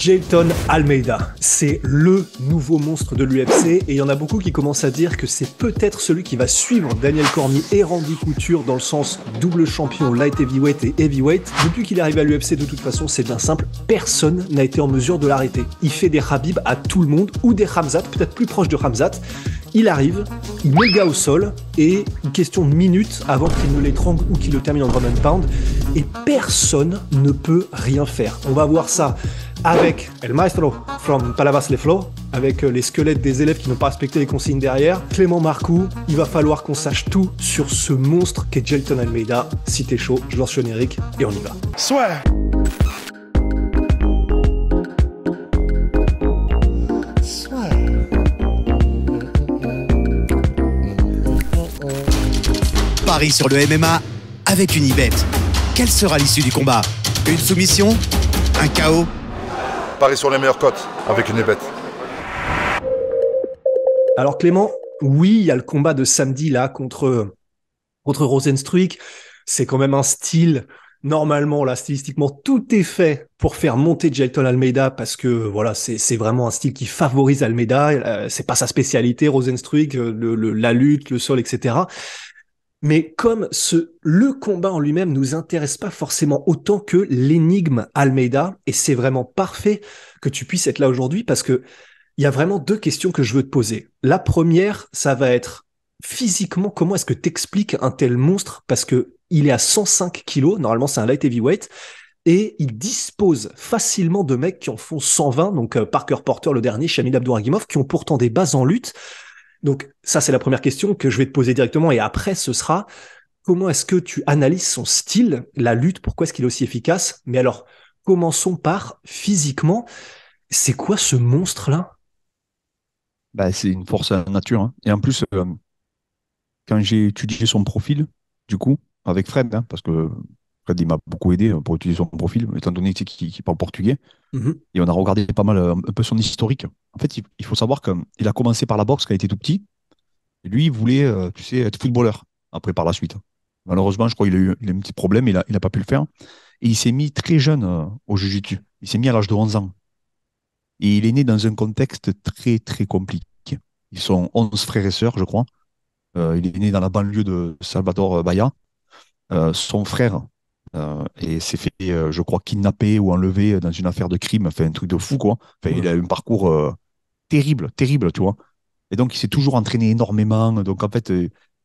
Jailton Almeida, c'est le nouveau monstre de l'UFC et il y en a beaucoup qui commencent à dire que c'est peut-être celui qui va suivre Daniel Cormier et Randy Couture dans le sens double champion light heavyweight et heavyweight. Depuis qu'il est arrivé à l'UFC, de toute façon, c'est bien simple, personne n'a été en mesure de l'arrêter. Il fait des Khabib à tout le monde ou des Khamzat, peut-être plus proche de Khamzat. Il arrive, il met le gars au sol et une question de minutes avant qu'il ne l'étrangle ou qu'il le termine en drum and pound et personne ne peut rien faire. On va voir ça avec El Maestro from Palavas Les Flow, avec les squelettes des élèves qui n'ont pas respecté les consignes derrière. Clément Marcoux, il va falloir qu'on sache tout sur ce monstre qu'est Jailton Almeida. Si t'es chaud, je lance le générique et on y va. Soit. Paris sur le MMA avec Unibet. Quelle sera l'issue du combat? Une soumission? Un KO? Paris sur les meilleures cotes avec Unibet. Alors Clément, oui, il y a le combat de samedi là contre Rozenstruik. C'est quand même un style, normalement là, stylistiquement, tout est fait pour faire monter Jailton Almeida parce que voilà, c'est vraiment un style qui favorise Almeida. C'est pas sa spécialité, Rozenstruik, la lutte, le sol, etc. Mais comme le combat en lui-même nous intéresse pas forcément autant que l'énigme Almeida, et c'est vraiment parfait que tu puisses être là aujourd'hui parce que il y a vraiment deux questions que je veux te poser. La première, ça va être physiquement, comment est-ce que t'expliques un tel monstre? Parce que il est à 105 kilos, normalement c'est un light heavyweight, et il dispose facilement de mecs qui en font 120, donc Parker Porter le dernier, Shamil Abdouragimov, qui ont pourtant des bases en lutte. Donc ça, c'est la première question que je vais te poser directement. Et après, ce sera, comment est-ce que tu analyses son style, la lutte, pourquoi est-ce qu'il est aussi efficace? Mais alors, commençons par physiquement. C'est quoi ce monstre-là? C'est une force à la nature, hein. Et en plus, quand j'ai étudié son profil, du coup, avec Fred, hein, parce que Fred, il m'a beaucoup aidé pour étudier son profil, étant donné qu'il parle portugais. Et on a regardé pas mal un peu son historique. En fait, il faut savoir qu'il a commencé par la boxe quand il était tout petit. Et lui, il voulait, tu sais, être footballeur après par la suite. Malheureusement, je crois qu'il a eu un petit problème, il a pas pu le faire. Et il s'est mis très jeune au jiu-jitsu. Il s'est mis à l'âge de 11 ans. Et il est né dans un contexte très, très compliqué. Ils sont 11 frères et sœurs, je crois. Il est né dans la banlieue de Salvador Bahia. Son frère et s'est fait, je crois, kidnapper ou enlever dans une affaire de crime. Enfin, un truc de fou, quoi. Enfin, il a eu un parcours terrible, terrible, tu vois. Et donc, il s'est toujours entraîné énormément. Donc, en fait,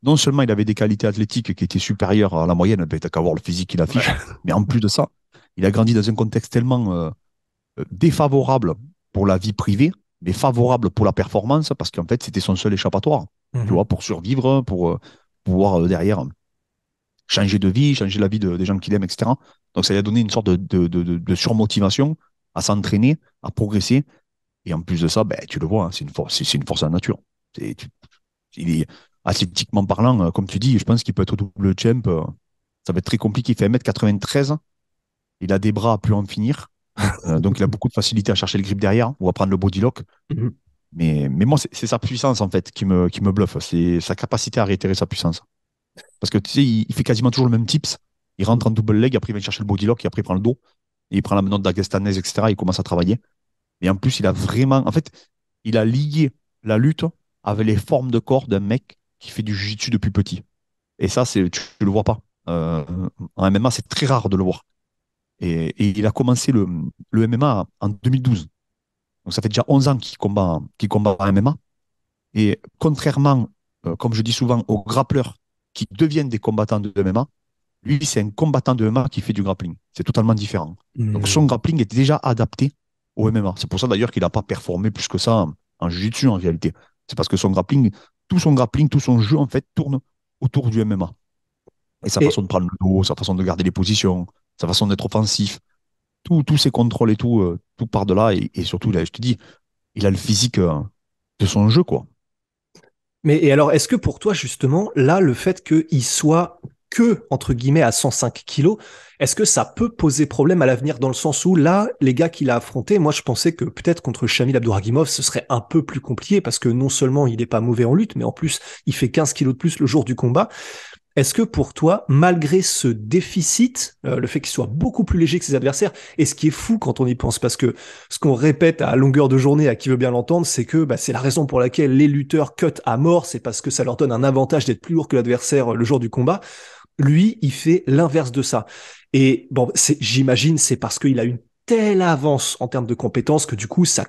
non seulement il avait des qualités athlétiques qui étaient supérieures à la moyenne, ben, t'as qu'à voir le physique qu'il affiche, mais en plus de ça, il a grandi dans un contexte tellement défavorable pour la vie privée, mais favorable pour la performance, parce qu'en fait, c'était son seul échappatoire, tu vois, pour survivre, pour pouvoir derrière changer de vie, changer la vie des gens qu'il aime, etc. Donc, ça lui a donné une sorte de surmotivation à s'entraîner, à progresser. Et en plus de ça, ben, tu le vois, hein, c'est une force à la nature. Il est athlétiquement parlant, comme tu dis, je pense qu'il peut être double champ. Ça va être très compliqué. Il fait 1m93. Il a des bras à plus en finir. Donc, il a beaucoup de facilité à chercher le grip derrière ou à prendre le body lock. Mais moi, c'est sa puissance, en fait, qui me bluffe. C'est sa capacité à réitérer sa puissance. Parce que, tu sais, il fait quasiment toujours le même tips. Il rentre en double leg, après, il va chercher le body lock, et après, il prend le dos. Et il prend la menotte d'Agastanaise, etc. Il commence à travailler. Et en plus, il a vraiment... En fait, il a lié la lutte avec les formes de corps d'un mec qui fait du jiu-jitsu depuis petit. Et ça, tu le vois pas. En MMA, c'est très rare de le voir. Et il a commencé le MMA en 2012. Donc, ça fait déjà 11 ans qu'il combat en MMA. Et contrairement, comme je dis souvent, aux grappleurs qui deviennent des combattants de MMA, lui, c'est un combattant de MMA qui fait du grappling. C'est totalement différent. Donc, son grappling est déjà adapté au MMA. C'est pour ça d'ailleurs qu'il n'a pas performé plus que ça en jiu-jitsu en réalité. C'est parce que tout son jeu en fait tourne autour du MMA. Et sa façon de prendre le dos, sa façon de garder les positions, sa façon d'être offensif, tous ses contrôles et tout part de là. Et surtout, là, je te dis, il a le physique de son jeu, quoi. Mais et alors, est-ce que pour toi, justement, là, le fait qu'il soit que, entre guillemets, à 105 kilos, est-ce que ça peut poser problème à l'avenir dans le sens où, là, les gars qu'il a affrontés, moi, je pensais que peut-être contre Shamil Abdouragimov, ce serait un peu plus compliqué parce que non seulement il n'est pas mauvais en lutte, mais en plus, il fait 15 kilos de plus le jour du combat. Est-ce que pour toi, malgré ce déficit, le fait qu'il soit beaucoup plus léger que ses adversaires, et ce qui est fou quand on y pense, parce que ce qu'on répète à longueur de journée à qui veut bien l'entendre, c'est que c'est la raison pour laquelle les lutteurs cut à mort, c'est parce que ça leur donne un avantage d'être plus lourd que l'adversaire le jour du combat. Lui, il fait l'inverse de ça. Et bon, j'imagine, c'est parce qu'il a une telle avance en termes de compétences que du coup, ça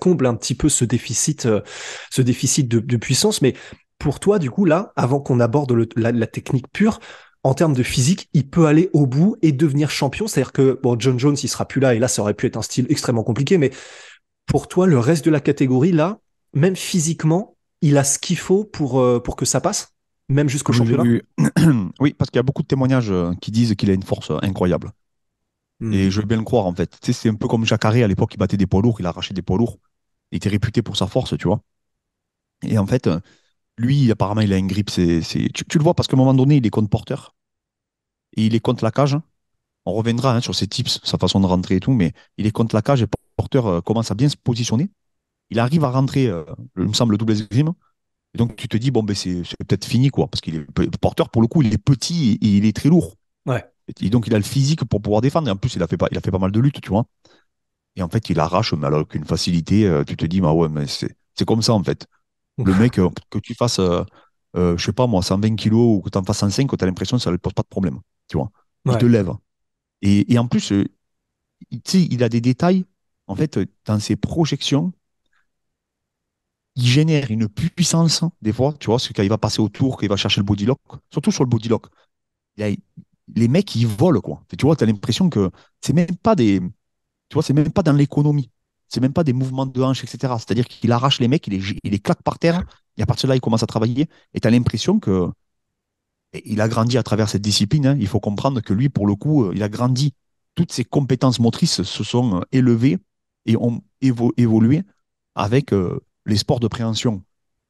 comble un petit peu ce déficit de puissance. Mais pour toi, du coup, là, avant qu'on aborde la technique pure, en termes de physique, il peut aller au bout et devenir champion. C'est-à-dire que, bon, John Jones, il sera plus là, et là, ça aurait pu être un style extrêmement compliqué, mais pour toi, le reste de la catégorie, là, même physiquement, il a ce qu'il faut pour que ça passe, même jusqu'au Comme j'ai championnat. vu, oui, parce qu'il y a beaucoup de témoignages qui disent qu'il a une force incroyable. Et Hmm. je veux bien le croire, en fait. Tu sais, c'est un peu comme Jacare à l'époque, il battait des poids lourds, il arrachait des poids lourds. Il était réputé pour sa force, tu vois. Et en fait, lui, apparemment, il a une grippe. Tu le vois parce qu'à un moment donné, il est contre porteur et il est contre la cage. On reviendra sur ses tips, sa façon de rentrer et tout, mais il est contre la cage et porteur commence à bien se positionner. Il arrive à rentrer, il me semble, double escrime. Et donc, tu te dis, bon, ben, c'est peut-être fini, quoi. Parce qu'il est porteur, pour le coup, il est petit et il est très lourd. Ouais. Et donc, il a le physique pour pouvoir défendre. Et en plus, il a fait pas mal de luttes, tu vois. Et en fait, il arrache, mais alors qu'une facilité, tu te dis, bah ouais, mais c'est comme ça, en fait. Le mec, que tu fasses, je sais pas moi, 120 kilos ou que tu en fasses 105, tu as l'impression que ça ne lui pose pas de problème, tu vois. Il te Ouais. lève. Et en plus, tu sais, il a des détails, en fait, dans ses projections, il génère une puissance, des fois, tu vois, c'est quand il va passer autour, qu'il va chercher le body lock, surtout sur le body lock. Il y a- les mecs, ils volent, quoi. Tu vois, tu as l'impression que c'est même pas des, tu vois, c'est même pas dans l'économie. C'est même pas des mouvements de hanche, etc. C'est-à-dire qu'il arrache les mecs, il les claque par terre, et à partir de là, il commence à travailler. Et tu as l'impression que et il a grandi à travers cette discipline, hein. Il faut comprendre que lui, pour le coup, il a grandi. Toutes ses compétences motrices se sont élevées et ont évolué avec les sports de préhension.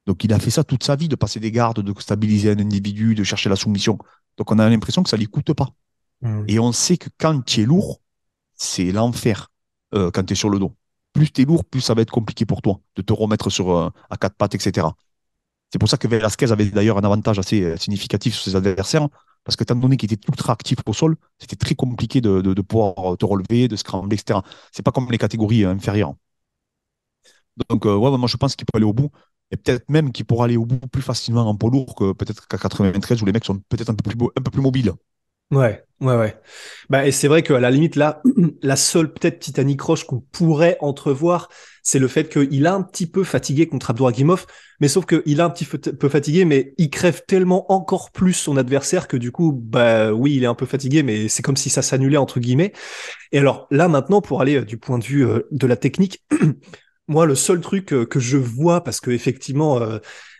Donc, il a fait ça toute sa vie, de passer des gardes, de stabiliser un individu, de chercher la soumission. Donc, on a l'impression que ça ne lui coûte pas. Hmm. Et on sait que quand tu es lourd, c'est l'enfer quand tu es sur le dos. Plus tu es lourd, plus ça va être compliqué pour toi de te remettre à quatre pattes, etc. C'est pour ça que Velasquez avait d'ailleurs un avantage assez significatif sur ses adversaires, hein, parce que étant donné qu'il était ultra actif au sol, c'était très compliqué de pouvoir te relever, de scrambler, etc. C'est pas comme les catégories inférieures. Donc, ouais, moi, je pense qu'il peut aller au bout. Et peut-être même qu'il pourra aller au bout plus facilement en poids lourd que peut-être qu'à 93 où les mecs sont peut-être un peu plus mobiles. Ouais, ouais, ouais. Bah, et c'est vrai qu'à la limite, là, la seule peut-être petite anicroche qu'on pourrait entrevoir, c'est le fait qu'il a un petit peu fatigué contre Abdouragimov, mais sauf qu'il a un petit peu fatigué, mais il crève tellement encore plus son adversaire que du coup, bah oui, il est un peu fatigué, mais c'est comme si ça s'annulait entre guillemets. Et alors là, maintenant, pour aller du point de vue de la technique, moi, le seul truc que je vois, parce que effectivement,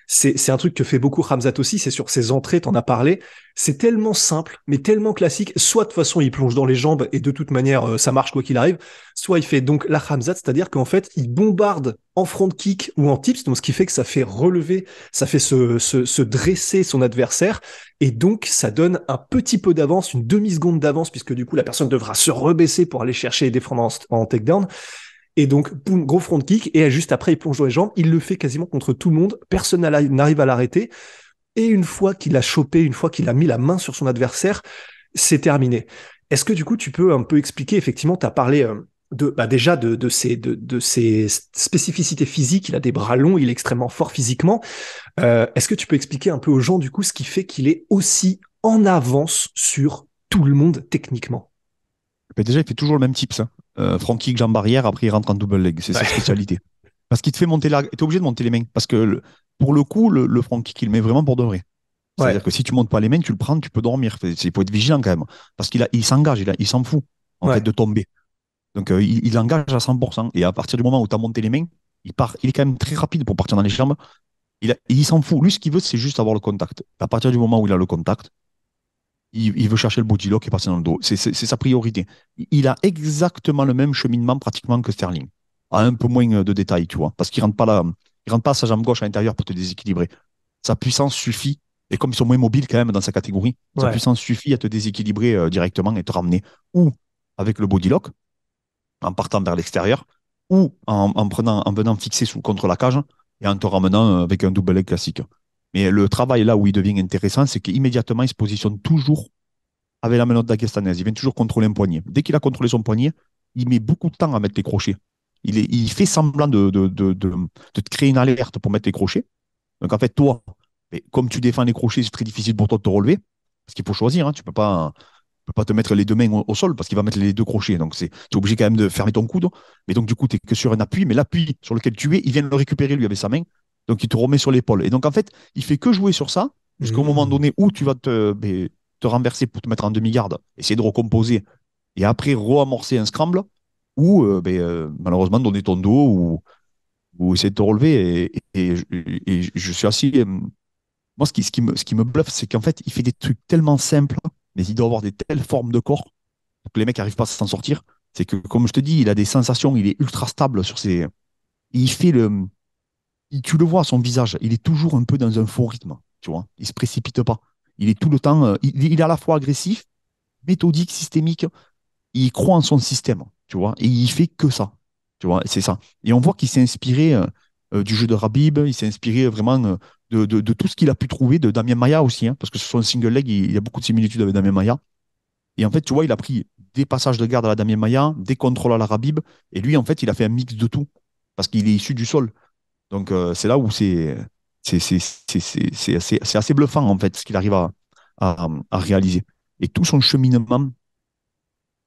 c'est un truc que fait beaucoup Ramzat aussi, c'est sur ses entrées, t'en as parlé. C'est tellement simple, mais tellement classique. Soit de toute façon, il plonge dans les jambes et de toute manière, ça marche quoi qu'il arrive. Soit il fait donc la Ramzat, c'est-à-dire qu'en fait, il bombarde en front kick ou en tips, donc ce qui fait que ça fait relever, ça fait se dresser son adversaire. Et donc, ça donne un petit peu d'avance, une demi-seconde d'avance, puisque du coup, la personne devra se rebaisser pour aller chercher et défendre en takedown. Et donc, boum, gros front kick, et juste après, il plonge dans les jambes. Il le fait quasiment contre tout le monde. Personne n'arrive à l'arrêter. Et une fois qu'il a chopé, une fois qu'il a mis la main sur son adversaire, c'est terminé. Est-ce que du coup, tu peux un peu expliquer, effectivement, tu as parlé déjà de ses spécificités physiques, il a des bras longs, il est extrêmement fort physiquement. Est-ce que tu peux expliquer un peu aux gens, du coup, ce qui fait qu'il est aussi en avance sur tout le monde techniquement? Mais déjà, il fait toujours le même type, ça. Front kick, jambe arrière, après il rentre en double leg. C'est sa Ouais. spécialité. Parce qu'il te fait monter la. Tu es obligé de monter les mains. Parce que pour le coup, le front kick, il le met vraiment pour de vrai. C'est-à-dire Ouais, que si tu montes pas les mains, tu le prends, tu peux dormir. Il faut être vigilant quand même. Parce il s'engage, il s'en fout, en fait, ouais. de tomber. Donc, il engage à 100%. Et à partir du moment où tu as monté les mains, il part. Il est quand même très rapide pour partir dans les jambes. Il s'en fout. Lui, ce qu'il veut, c'est juste avoir le contact. À partir du moment où il a le contact, il veut chercher le body lock et passer dans le dos. C'est sa priorité. Il a exactement le même cheminement pratiquement que Sterling. À un peu moins de détails, tu vois. Parce qu'il rentre pas là, il rentre pas sa jambe gauche à l'intérieur pour te déséquilibrer. Sa puissance suffit. Et comme ils sont moins mobiles quand même dans sa catégorie, sa Ouais. puissance suffit à te déséquilibrer directement et te ramener ou avec le body lock, en partant vers l'extérieur, ou en venant fixer contre la cage et en te ramenant avec un double leg classique. Mais le travail là où il devient intéressant, c'est qu'immédiatement, il se positionne toujours avec la menotte dagestanaise. Il vient toujours contrôler un poignet. Dès qu'il a contrôlé son poignet, il met beaucoup de temps à mettre les crochets. Il fait semblant de te créer une alerte pour mettre les crochets. Donc en fait, toi, mais comme tu défends les crochets, c'est très difficile pour toi de te relever. Parce qu'il faut choisir, hein. Tu peux pas te mettre les deux mains au sol parce qu'il va mettre les deux crochets. Donc tu es obligé quand même de fermer ton coude. Mais donc du coup, tu n'es que sur un appui. Mais l'appui sur lequel tu es, il vient le récupérer lui avec sa main. Donc il te remet sur l'épaule. Et donc en fait, il fait que jouer sur ça jusqu'au moment Mmh. donné où tu vas te renverser pour te mettre en demi-garde, essayer de recomposer et après re-amorcer un scramble ou malheureusement donner ton dos ou essayer de te relever. Et je suis assez. Moi, ce qui me bluffe, c'est qu'en fait, il fait des trucs tellement simples, mais il doit avoir des telles formes de corps pour que les mecs n'arrivent pas à s'en sortir. C'est que, comme je te dis, il a des sensations, il est ultra stable sur ses. Il fait le. Tu le vois à son visage, il est toujours un peu dans un faux rythme, tu vois. Il se précipite pas. Il est tout le temps. Il est à la fois agressif, méthodique, systémique. Il croit en son système, tu vois. Et il fait que ça, tu vois. C'est ça. Et on voit qu'il s'est inspiré du jeu de Rabib, il s'est inspiré vraiment de tout ce qu'il a pu trouver, de Damien Maia aussi, hein, parce que sur son single leg, il y a beaucoup de similitudes avec Damien Maia. Et en fait, tu vois, il a pris des passages de garde à la Damien Maia, des contrôles à la Rabib, et lui, en fait, il a fait un mix de tout, parce qu'il est issu du sol. Donc, c'est là où c'est assez bluffant, en fait, ce qu'il arrive à réaliser. Et tout son cheminement,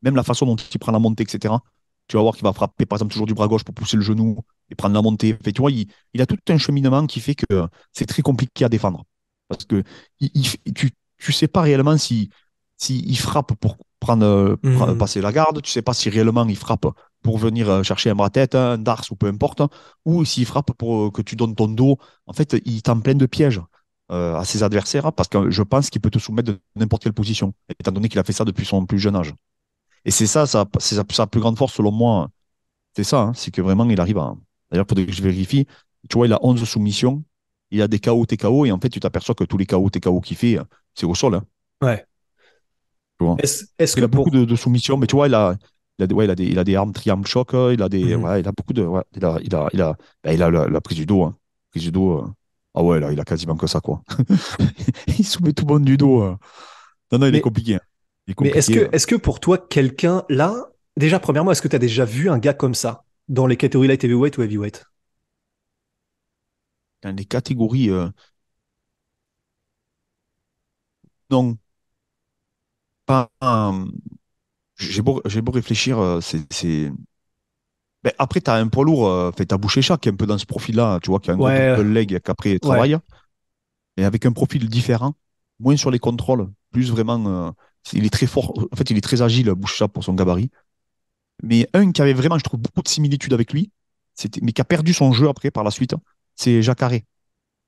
même la façon dont il prend la montée, etc. Tu vas voir qu'il va frapper, par exemple, toujours du bras gauche pour pousser le genou et prendre la montée. Fait, tu vois, il a tout un cheminement qui fait que c'est très compliqué à défendre. Parce que tu sais pas réellement si il frappe pour Mmh. passer la garde, tu sais pas si réellement il frappe pour venir chercher un bras-tête, un dars ou peu importe, ou s'il frappe pour que tu donnes ton dos. En fait, il t'en plein de pièges à ses adversaires parce que je pense qu'il peut te soumettre de n'importe quelle position, étant donné qu'il a fait ça depuis son plus jeune âge. Et c'est ça, c'est sa plus grande force selon moi. C'est ça, hein, c'est que vraiment il arrive à. D'ailleurs, il faudrait que je vérifie. Tu vois, il a 11 soumissions, il a des KO, TKO, et en fait, tu t'aperçois que tous les KO, TKO qu'il fait, c'est au sol, hein, Ouais. tu vois. Est-ce Il que a beaucoup pour. de soumissions, mais tu vois, il a des armes triangle choc, Mmh. ouais, il a beaucoup de. Ouais, il a la prise du dos, hein. Prise du dos. Ah ouais, là, il a quasiment que ça, quoi. Il soumet tout le monde du dos. Non, non, il est Mais, compliqué, hein. Il est mais est-ce compliqué. que, est-ce que pour toi, quelqu'un, là, déjà, premièrement, est-ce que tu as déjà vu un gars comme ça dans les catégories light heavyweight ou heavyweight? Dans les catégories, non, pas. J'ai beau réfléchir, Ben, après, tu as un poids lourd, fait, t'as Bouchécha qui est un peu dans ce profil-là, tu vois, qui a un gros Ouais, double leg et qu'après il ouais. travaille, et avec un profil différent, moins sur les contrôles, plus vraiment, il est très fort, en fait, il est très agile, Bouchécha, pour son gabarit. Mais un qui avait vraiment, je trouve, beaucoup de similitudes avec lui, mais qui a perdu son jeu après, par la suite, c'est Jacare.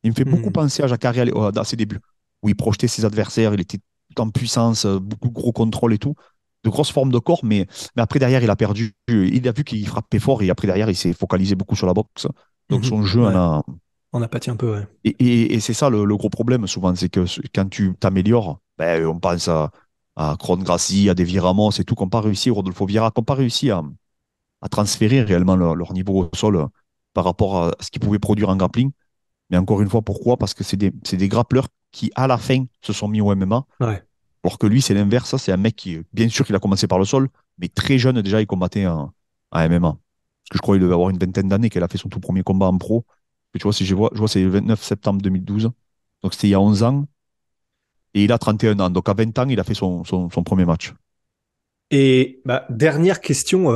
Il me fait beaucoup Hmm. penser à Jacare à ses débuts, où il projetait ses adversaires, il était tout en puissance, beaucoup de gros contrôle et tout. De grosses formes de corps, mais après, derrière, il a perdu. Il a vu qu'il frappait fort et après, derrière, il s'est focalisé beaucoup sur la boxe. Donc, Mhm. son jeu en Ouais, a. on a pâti un peu, ouais. Et c'est ça le gros problème, souvent, c'est que quand tu t'améliores, ben, on pense à Kron Gracie, à des Ramos et tout, qui n'ont pas réussi, Rodolfo Vieira, qui n'ont pas réussi à transférer réellement leur niveau au sol par rapport à ce qu'ils pouvaient produire en grappling. Mais encore une fois, pourquoi? Parce que c'est des grappleurs qui, à la fin, se sont mis au MMA. Ouais. Alors que lui, c'est l'inverse. Ça, c'est un mec qui, bien sûr, qu'il a commencé par le sol, mais très jeune, déjà, il combattait en MMA. Parce que je crois qu'il devait avoir une vingtaine d'années qu'elle a fait son tout premier combat en pro. Et tu vois, si je vois c'est le 29 septembre 2012. Donc, c'était il y a 11 ans. Et il a 31 ans. Donc, à 20 ans, il a fait son premier match. Et bah, dernière question,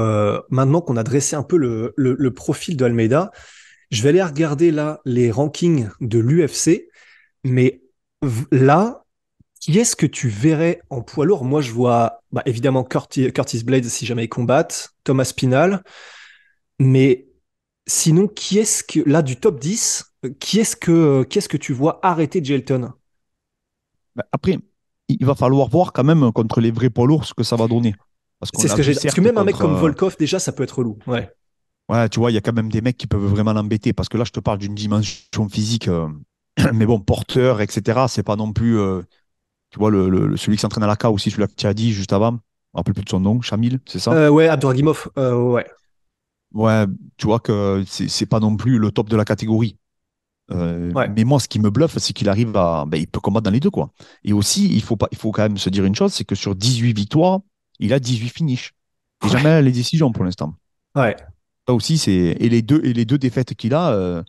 maintenant qu'on a dressé un peu le profil de Almeida, je vais aller regarder là les rankings de l'UFC, mais là, qui est-ce que tu verrais en poids lourd? Moi, je vois bah, évidemment Curtis Blades si jamais ils combattent, Thomas Pinal, mais sinon, qui est-ce que, là, du top 10, qui est-ce que tu vois arrêter Jelton? Bah, après, il va falloir voir quand même contre les vrais poids lourds ce que ça va donner. Parce qu'on C'est ce l'a que vu, j'ai. Parce que certes, même un mec contre. comme Volkov, déjà, ça peut être relou. Ouais. Ouais, tu vois, il y a quand même des mecs qui peuvent vraiment l'embêter. Parce que là, je te parle d'une dimension physique. Mais bon, porteur, etc. C'est pas non plus. Tu vois, celui qui s'entraîne à la K aussi, celui-là que tu as dit juste avant. Je me rappelle plus de son nom, Chamil, c'est ça? Ouais, Abdouragimov, ouais. Ouais, tu vois que c'est pas non plus le top de la catégorie. Ouais. Mais moi, ce qui me bluffe, c'est qu'il arrive à. Ben, il peut combattre dans les deux, quoi. Et aussi, il faut quand même se dire une chose, c'est que sur 18 victoires, il a 18 finishes. Et Ouais. jamais les décisions pour l'instant. Ouais. Ça aussi, c'est. Et les deux défaites qu'il a,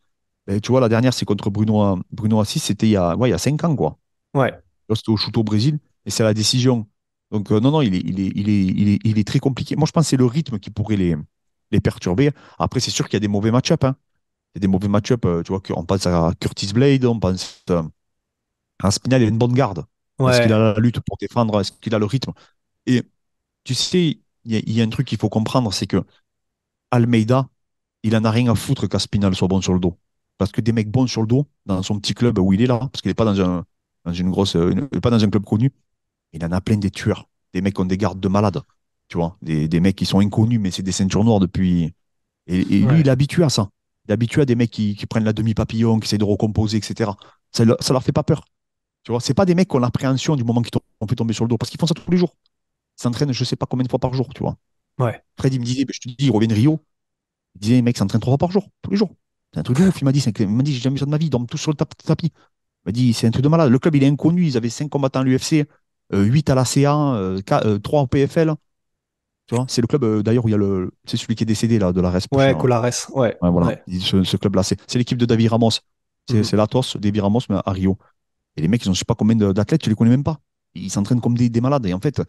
ben, tu vois, la dernière, c'est contre Bruno Assis, c'était il y a 5 ans, quoi. Ouais. Là, c'était au shoot au Brésil, et c'est la décision. Donc, non, non, il est très compliqué. Moi, je pense que c'est le rythme qui pourrait les perturber. Après, c'est sûr qu'il y a des mauvais match-ups, hein. Il y a des mauvais match-ups, tu vois, on pense à Curtis Blade, on pense à Spinal, il a une bonne garde. Est-ce qu'il Ouais. a la lutte pour défendre? Est-ce qu'il a le rythme? Et tu sais, il y a un truc qu'il faut comprendre, c'est que Almeida, il en a rien à foutre qu'Aspinal soit bon sur le dos. Parce que des mecs bons sur le dos, dans son petit club où il est là, parce qu'il n'est pas dans une grosse, pas dans un club connu, il en a plein des tueurs. Des mecs qui ont des gardes de malades. Tu vois, des mecs qui sont inconnus, mais c'est des ceintures noires depuis. Et lui, il Ouais. est habitué à ça. Il est habitué à des mecs qui prennent la demi-papillon, qui essaient de recomposer, etc. Ça leur fait pas peur. Tu vois, c'est pas des mecs qui ont l'appréhension du moment qu'ils ont fait tomber sur le dos, parce qu'ils font ça tous les jours. Ils s'entraînent, je sais pas combien de fois par jour, tu vois. Ouais. Fred, il me disait, je te dis, il revient de Rio, il disait, les mecs s'entraînent 3 fois par jour, tous les jours. C'est un truc de ouf. Il m'a dit, j'ai jamais vu ça de ma vie, ils dorment tous sur le tapis. Il m'a dit, c'est un truc de malade. Le club, il est inconnu. Ils avaient 5 combattants à l'UFC, 8 à la CA, 3 au PFL. Tu vois, c'est le club, d'ailleurs, où il y a c'est celui qui est décédé, là, de la RESP. Ouais. Colares. Ouais. Ouais, voilà. Ouais. Ce club-là, c'est l'équipe de David Ramos. Mhm. C'est l'Atos, David Ramos, mais à Rio. Et les mecs, ils ont je sais pas combien d'athlètes, tu les connais même pas. Ils s'entraînent comme des malades. Et en fait,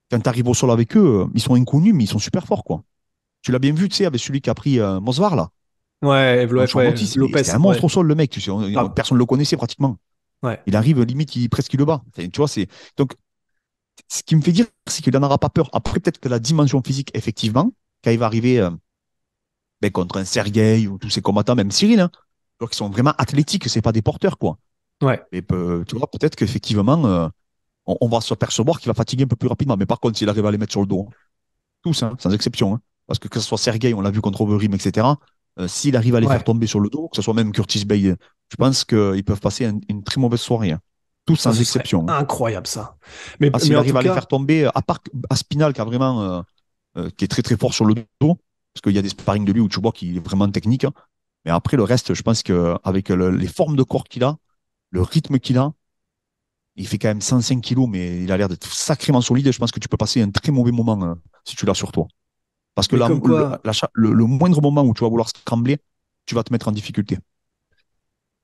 quand tu arrives au sol avec eux, ils sont inconnus, mais ils sont super forts, quoi. Tu l'as bien vu, tu sais, avec celui qui a pris Mosvar, là. Ouais. Jean Ouais. Baptiste, c'était Lopez. un monstre Ouais. au sol, le mec. Tu sais, Grave. personne ne le connaissait pratiquement. Ouais. Il arrive, limite, presque il le bat. Enfin, tu vois, c'est. Donc, ce qui me fait dire, c'est qu'il n'en aura pas peur. Après, peut-être que la dimension physique, effectivement, quand il va arriver ben, contre un Sergueï ou tous ces combattants, même Cyril, hein, alors qu'ils sont vraiment athlétiques, c'est pas des porteurs, quoi. Ouais. Et tu vois, peut-être qu'effectivement, on va s'apercevoir qu'il va fatiguer un peu plus rapidement. Mais par contre, s'il arrive à les mettre sur le dos, hein, tous, hein, sans exception, hein, parce que ce soit Sergueï, on l'a vu contre Overeem, etc., s'il arrive à les faire Ouais. tomber sur le dos, que ce soit même Curtis Blade, je pense qu'ils peuvent passer une très mauvaise soirée, hein. Tous Ah, sans ce serait exception, hein. incroyable, ça. Ah, Mais s'il en tout arrive à les faire cas, tomber, à part Aspinal qui a vraiment, qui est très très fort sur le dos, parce qu'il y a des sparring de lui où tu vois qu'il est vraiment technique, hein. Mais après, le reste, je pense qu'avec les formes de corps qu'il a, le rythme qu'il a, il fait quand même 105 kilos, mais il a l'air d'être sacrément solide. Et je pense que tu peux passer un très mauvais moment si tu l'as sur toi. Parce que mais comme quoi. le moindre moment où tu vas vouloir scrambler, tu vas te mettre en difficulté.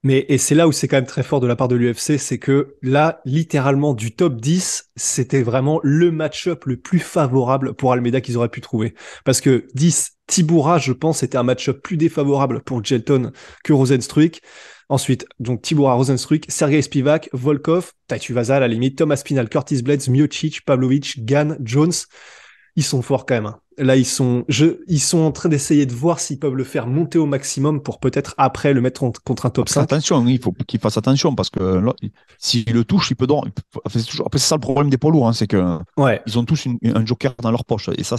Et c'est là où c'est quand même très fort de la part de l'UFC, c'est que là, littéralement, du top 10, c'était vraiment le match-up le plus favorable pour Almeida qu'ils auraient pu trouver. Parce que 10, Tibura, je pense, était un match-up plus défavorable pour Jelton que Rozenstruik. Ensuite, donc Tibura, Rozenstruik, Sergei Spivak, Volkov, Taituvaza à la limite, Thomas Pinal, Curtis Blades, Miocic, Pavlovich, Gann, Jones. Ils sont forts quand même, hein. Là, ils sont en train d'essayer de voir s'ils peuvent le faire monter au maximum pour peut-être après le mettre contre un top Après, 5. attention, hein, il faut qu'il fasse attention parce que là, s'il le touche, il peut donc. Enfin, après, c'est ça le problème des poids lourds, hein, c'est que Ouais, ils ont tous un joker dans leur poche. Et ça,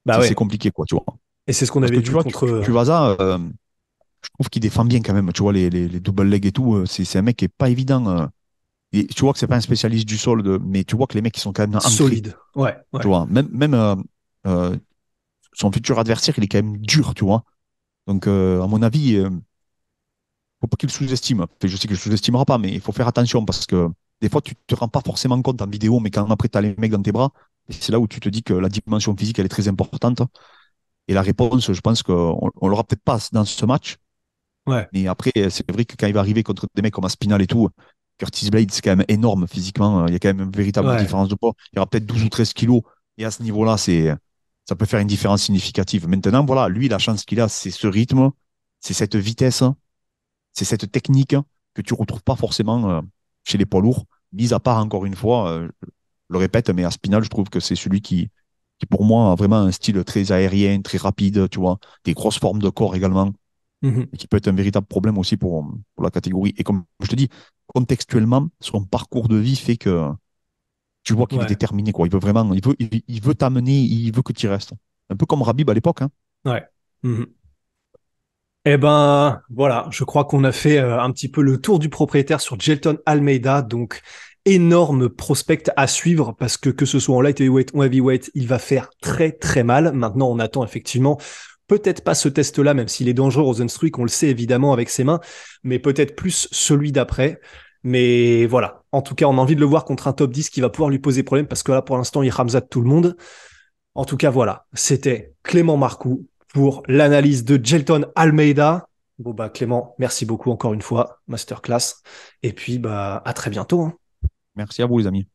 bah c'est ouais. compliqué, quoi, tu vois. Et c'est ce qu'on Parce que avait tu vu vois, contre. tu vas ça, je trouve qu'il défend bien quand même. Tu vois, les double legs et tout, c'est un mec qui est pas évident. Et tu vois que c'est pas un spécialiste du sol, mais tu vois que les mecs, ils sont quand même ancrés. Solide. Ouais, Tu ouais. vois, même euh, son futur adversaire, il est quand même dur, tu vois. Donc, à mon avis, faut pas qu'il le sous-estime. Enfin, je sais qu'il le sous-estimera pas, mais il faut faire attention parce que des fois, tu te rends pas forcément compte en vidéo, mais quand après, tu as les mecs dans tes bras, et c'est là où tu te dis que la dimension physique, elle est très importante. Et la réponse, je pense qu'on on l'aura peut-être pas dans ce match. Ouais, Mais après, c'est vrai que quand il va arriver contre des mecs comme Aspinal et tout, Curtis Blade, c'est quand même énorme physiquement. Il y a quand même une véritable ouais. différence de poids. Il y aura peut-être 12 ou 13 kilos. Et à ce niveau-là, ça peut faire une différence significative. Maintenant, voilà, lui, la chance qu'il a, c'est ce rythme, c'est cette vitesse, c'est cette technique que tu retrouves pas forcément chez les poids lourds. Mis à part, encore une fois, je le répète, mais Aspinal, je trouve que c'est celui qui, pour moi, a vraiment un style très aérien, très rapide, tu vois, des grosses formes de corps également Mhm. et qui peut être un véritable problème aussi pour la catégorie. Et comme je te dis, contextuellement, son parcours de vie fait que tu vois qu'il est Ouais, déterminé, quoi. Il veut vraiment, il veut t'amener, il veut que tu y restes. Un peu comme Rabib à l'époque, hein. ouais. Mhm. Eh ben, voilà, je crois qu'on a fait un petit peu le tour du propriétaire sur Jelton Almeida. Donc, énorme prospect à suivre parce que ce soit en light heavyweight ou heavyweight, il va faire très très mal. Maintenant, on attend effectivement peut-être pas ce test-là, même s'il est dangereux, Rozenstruik, on le sait évidemment avec ses mains, mais peut-être plus celui d'après. Mais voilà, en tout cas, on a envie de le voir contre un top 10 qui va pouvoir lui poser problème parce que là, pour l'instant, il ramzade tout le monde. En tout cas, voilà, c'était Clément Marcoux pour l'analyse de Jailton Almeida. Bon bah Clément, merci beaucoup encore une fois, masterclass. Et puis bah à très bientôt. Hein. Merci à vous les amis.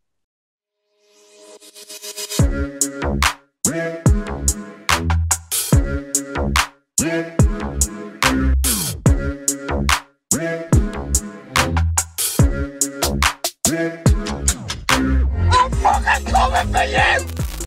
On pourrait trouver payé.